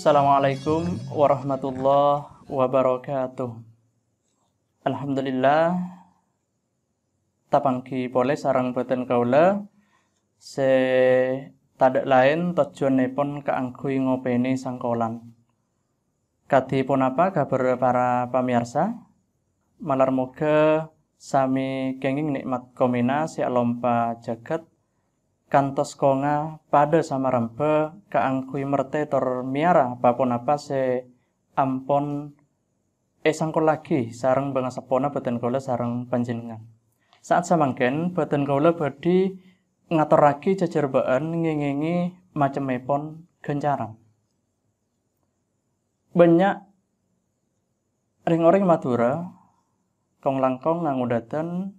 Assalamualaikum warahmatullahi wabarakatuh. Alhamdulillah tapangki pole sarang boten kaula se tadak lain tujuanipun kaangkui ngopeni sangkolan. Kadipun apa kabar para pamirsa? Malar moga sami kenging nikmat komina si alompa jagat kantos konga pada samarempe kaangkui merte tor miara apapun apa se ampon sangkol lagi sareng bangasapona boten kaula sareng panjenengan. Saat samangken boten kaula badhe ngaturake jejarbaan ngengengi macemipun gencaran. Banyak ring-oring Madura kong langkong ngangudaten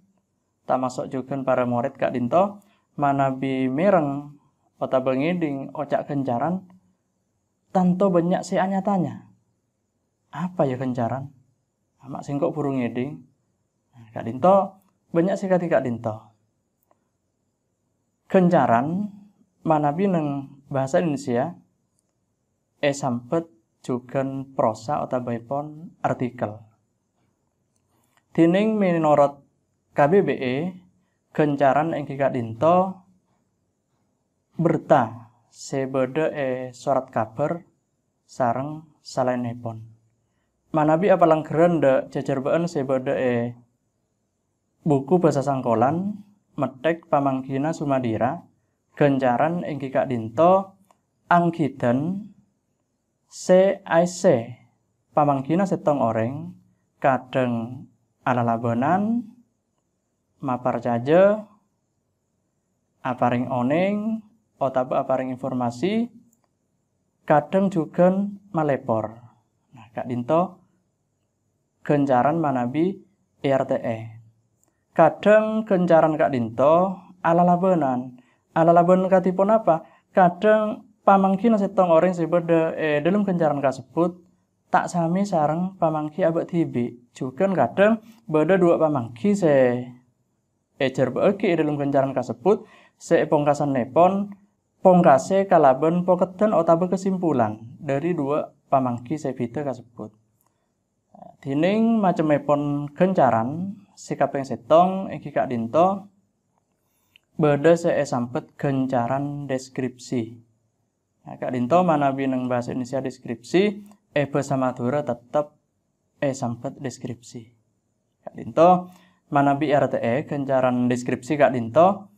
tamasuk juga para murid Kak Dinto manabi mireng ota bengiding ocak gencaran tanto banyak si anyatanya. Apa ya gencaran? Amak singkok burung ngiding. Kak Dinto banyak si Kak Dinto. Gencaran manabi neng bahasa Indonesia sampet juga prosa ota baipon artikel. Dining menurut KBBI gencaran ing Kak Dinto berta sebeda surat kabar sareng salainipun. Manabi apalang gerenda jejarbaan sebeda buku bahasa sangkolan metek pamangkina Sumadira gencaran ing Kak Dinto anggidan CIC pamangkina setong oreng kadang alalabanan mapar caja, aparing oning, otaba aparing informasi, kadang juga malepor. Nah, Kak Dinto gencaran manabi RTE. Kadang gencaran Kak Dinto alalabanan. Alalabanan katipun apa? Kadang pamangki setong orang sebeda dalam gencaran kasebut tak sami sareng pamangki abak tibi. Juga kadang beda dua pamangki jarbaake dalam gencaran kasebut pongkasan nepon pongkase kalaben poketan otaba kesimpulan dari dua pamangki sebita kasebut. Dining macemipun gencaran sikaping setong ing Kak Dinto beda sampet gencaran deskripsi. Nah, Kak Dinto manabi nang bahasa Indonesia deskripsi bahasa Madura tetap sampet deskripsi. Kak Dinto manabi RTE gencaran deskripsi Kak Dinto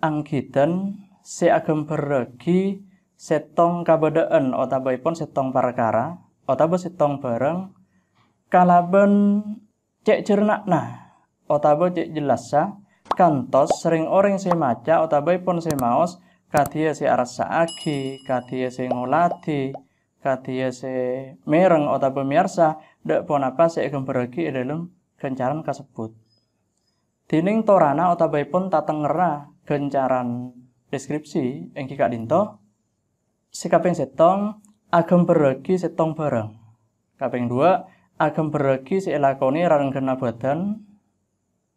anggidan agem beregi setong kabadaan otabaipun setong perkara otaba setong bareng kalaben cek jernakna otaba cek jelasa kantos sering orang maca otabaipun maos kadia arasaaki kadia ngolati kadia mereng otaba miarsa dak pun apa agem beregi dalam gencaran kasebut. Dining torana otabaipun tatengera gencaran deskripsi ing Kak Dinto sikaping setong agem beregi setong bareng. Kaping 2 agem beregi lakoni rarenggena badan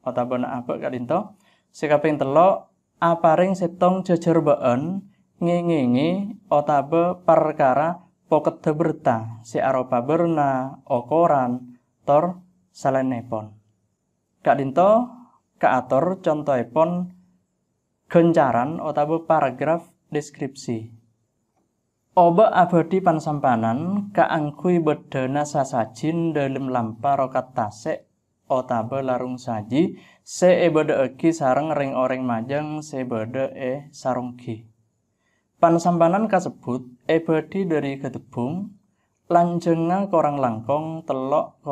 otabana abek Kak Dinto. Sikaping 3 aparing setong jejarbaan ngengengi otaba perkara poket berta aropa berna okoran tor salenepon. Kak Dinto kaatur contohipun gencaran otaba paragraf deskripsi. Oba abadi pansampanan kaangkui bedana sasajin dalam lampa rokat tasek otaba larung saji beda egi sareng ring oreng majang beda sarunggi. Pansampanan kasebut badi dari gedebung lanjenga korang langkong 3,5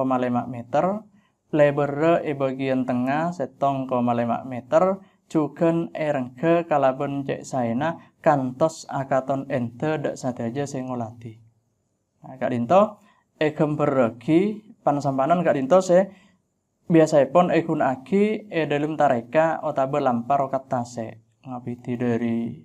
meter lebar bagian tengah 7,5 meter juga erengke kalaben cek saena kantos akaton ente dak sadaja sing ngolati. Nah, Kak Dinto egem beregi pansampanan Kak Dinto biasaipun gunaki dalam tareka otaba lampar rokat tase ngapiti dari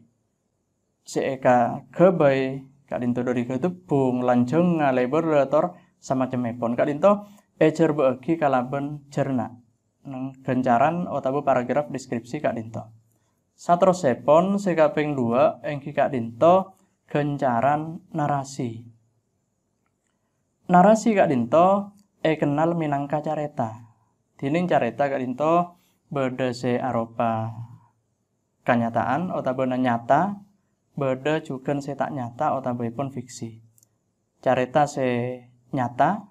eka kebai Kak Dinto dari gedebung lanjeng ngalebar tor samacemipun Kak Dinto jarbaake kalaben cerna nang gencaran otaba paragraf deskripsi Kak Dinto. Saterusipun sikaping 2 ing Kak Dinto gencaran narasi. narasi Kak Dinto kenal minangka careta. Dining careta Kak Dinto beda se arupa kenyataan utawa nyata, beda juga se tak nyata utawa pun fiksi. Careta se nyata,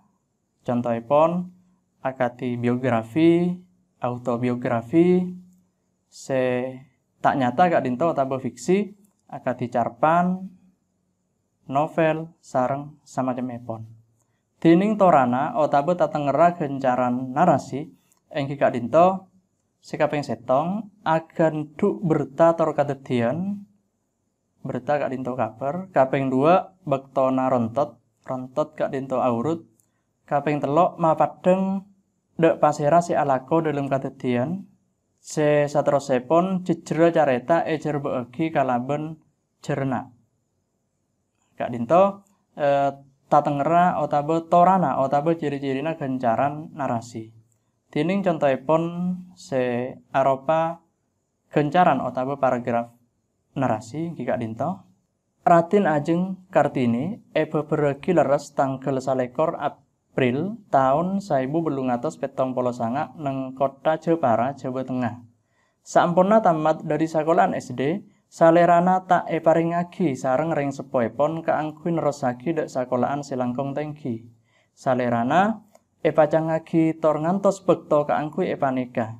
contohipun akati biografi, autobiografi, se tak nyata Kak Dinto utawa fiksi, akati carpan, novel, sareng samacemipun. Dining torana utawa tatengera gencaran narasi engki Kak Dinto sikaping setong agan duk berita tor kadadian berita Kak Dinto kabar, kaping 2 bektona rontot Kak Dinto aurut, kaping 3 mapadeng dek pasera si alako dalam kadadian, se saterusipun jejera careta ejer beegi kalaben jerna. Kak Dinto tatengera utawa torana utawa ciri-cirina gencaran narasi. Dining contohipun se arupa gencaran utawa paragraf narasi Kak Dinto. Raden Ajeng Kartini beberegi leres tanggal 21 April tahun 1879 neng kota Jepara, Jawa Tengah. Sampurna tamat dari sekolahan SD, salerana tak paringagi sareng ring sepoipun kaangkuh nerosagi dek sekolahan selangkung tenggi. Salerana pacangagi tor ngantos bekto kaangkuh panikah.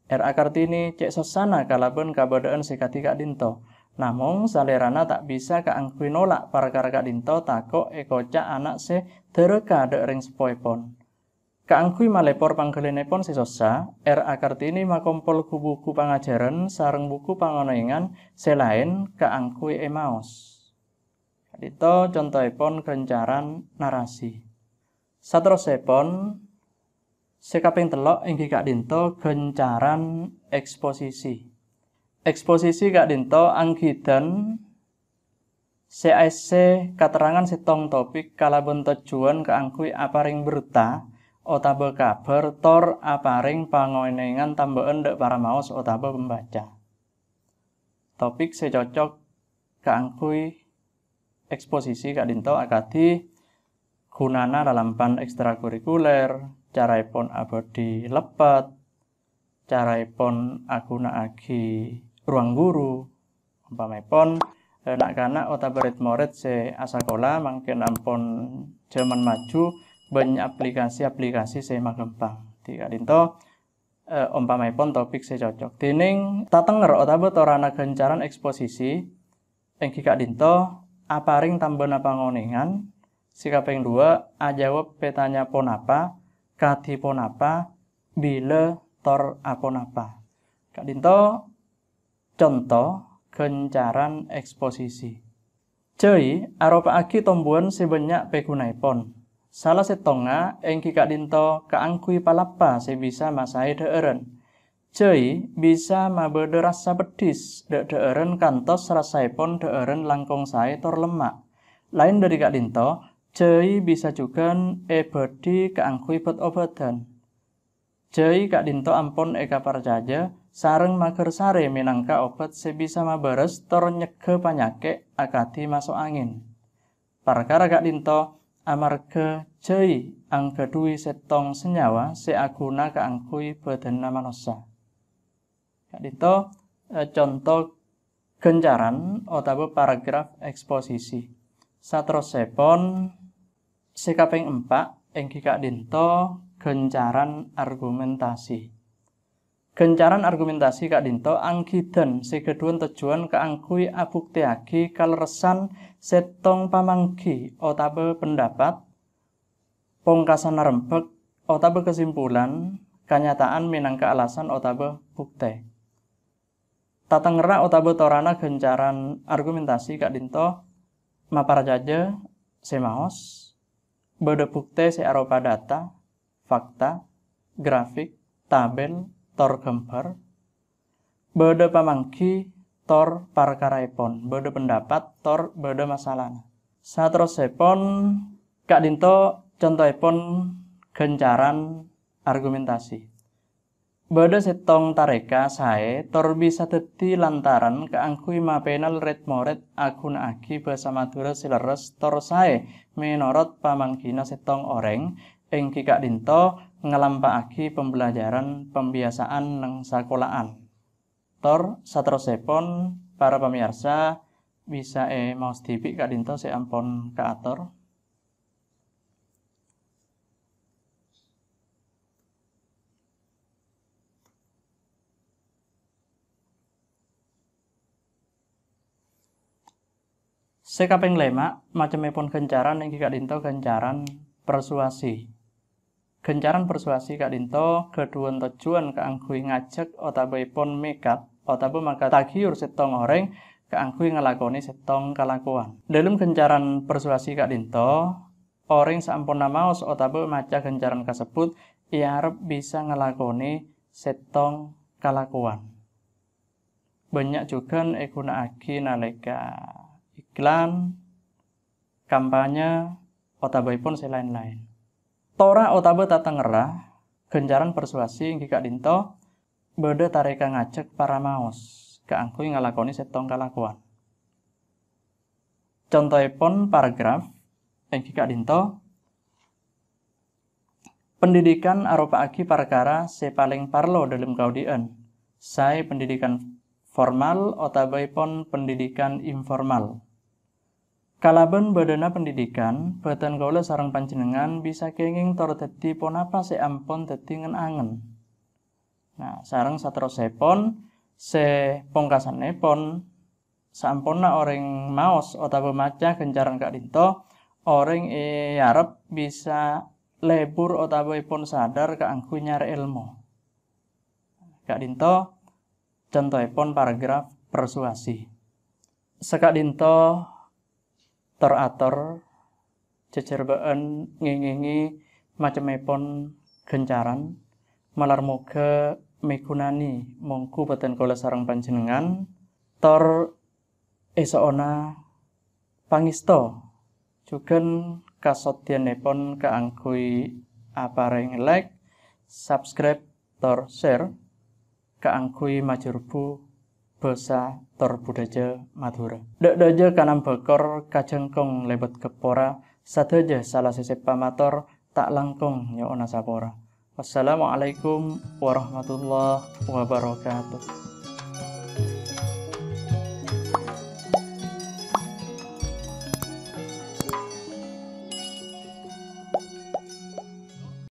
R.A. Kartini cek sosana kalaben kabadaan sekati Kak Dinto. Namung salerana tak bisa kaangkuh nolak perkara Kak Dinto takok kocak anak se dereka dek ring sepoipun. Kaangkuh malepor panggelenipun sesosa, R.A. Kartini makompol buku pangajaran sareng buku pangonengan selain kaangkuh maos. Kak Dinto contohipun gencaran narasi. Saterusipun sekaping 3 inggih Kak Dinto gencaran eksposisi. Eksposisi Kak Dinto anggidan CAC katerangan setong topik kalaben tujuan kaangkuh aparing berita utawa kabar tor aparing pangonengan tambahan dek para maos utawa pembaca. Topik secocok kaangkuh eksposisi Kak Dinto akadi gunana dalampan ekstrakurikuler, caraipun abadi lepet, caraipun agunakake ruang guru, umpamipun nak kana utawa murid se asakola mangken ampun zaman maju banyak aplikasi-aplikasi se magempang. Di Kak Dinto umpamipun topik se cocok. Dining tatenger utawa torana gencaran eksposisi engki Kak Dinto aparing tambana pangonengan. Sikaping 2 ajawab petanya pon apa, kadi pon apa, bila tor apon apa. Kak Dinto contoh gencaran eksposisi. Jei arupa aki tombuan sebanyak pegunaipun. Salah setonga engki Kak Dinto kaangkui palapa sebisa masai deeren. Jei bisa mabede rasa pedis deeren kantos rasaipun deeren langkung sae tor lemak. Lain dari Kak Dinto, jei bisa juga bodi kaangkuh obat-obatan. Jei Kak Dinto ampun kaparcaja sareng mager sare minangka obat sebisa mabares tor nyege panyakit akati masuk angin. Perkara Kak Dinto amarga jei anggadui setong senyawa seaguna kaangkuh badana manusia. Kak Dinto contoh gencaran utawa paragraf eksposisi. Saterusipun sikaping 4 engki Kak Dinto gencaran argumentasi. Gencaran argumentasi Kak Dinto anggidan sekeduan tujuan kaangkuh abuktiake kaleresan setong pamanggi utawa pendapat, pungkasan rembek utawa kesimpulan, kenyataan minangka alasan utawa bukti. Tatengera utawa torana gencaran argumentasi Kak Dinto maparcaja semaos, beda bukti searupa data, fakta, grafik, tabel, tor gambar, beda pamanggi tor parkaraipun, beda pendapat tor beda masalah. Saterusipun Kak Dinto contohipun gencaran argumentasi. Bada setong tareka sae tor bisa dadi lantaran keangkui mapenal red moret akuna aki basa Madura sileres tor sae menorot pamanggina setong oreng ing kikak dinto ngelampaaki pembelajaran pembiasaan nang sakolaan. Tor saterusipun para pemirsa bisa maos tipik kak dinto ampun kaatur. Sekaping 5 macemipun gencaran ing kak dinto gencaran persuasi. Gencaran persuasi kak dinto keduan tujuan keanggui ngajak otabaipun mekat otaba maka tagiur setong oreng keanggui ngelakoni setong kalakuan. Dalam gencaran persuasi kak dinto oreng sampun namaos otaba maca gencaran kasebut ia harap bisa ngelakoni setong kalakuan. Banyak juga gunakake nalika iklan, kampanye, otabaipun selain-lain. Tora otaba tatangerah, gencaran persuasi ing kak dinto, beda tareka ngajak para maos, keangkui ngalakoni setong kalakuan. Contohipun paragraf ing kak dinto, pendidikan arupaake perkara sepaling parlo dalam kaudien, sae pendidikan formal otabaipun pendidikan informal. Kalaben badana pendidikan, batan kaula sareng panjenengan bisa kenging tor dadi punapa ampun dadi ngen-angen. Nah, sareng saterusipun pungkasanipun sampurna oreng maos utawa maca gencaran kak dinto, oreng arep bisa lebur utawa pun sadar keangku nyari ilmu. Kak dinto contohipun paragraf persuasi. Sekak dinto teratur cecerbeun ngingingi macemipun gencaran malar moga migunani mongku boten kula sareng panjenengan tor esoona pangisto jugen kasodyanipun kaanggui apareng like, subscribe tor share kaanggui majurbu basa tor budaya Madura. Dak daja kanam bakor kajengkong lebet kepora sadaja salah sisip pamator tak langkung nyoona sapora. Wassalamualaikum warahmatullahi wabarakatuh.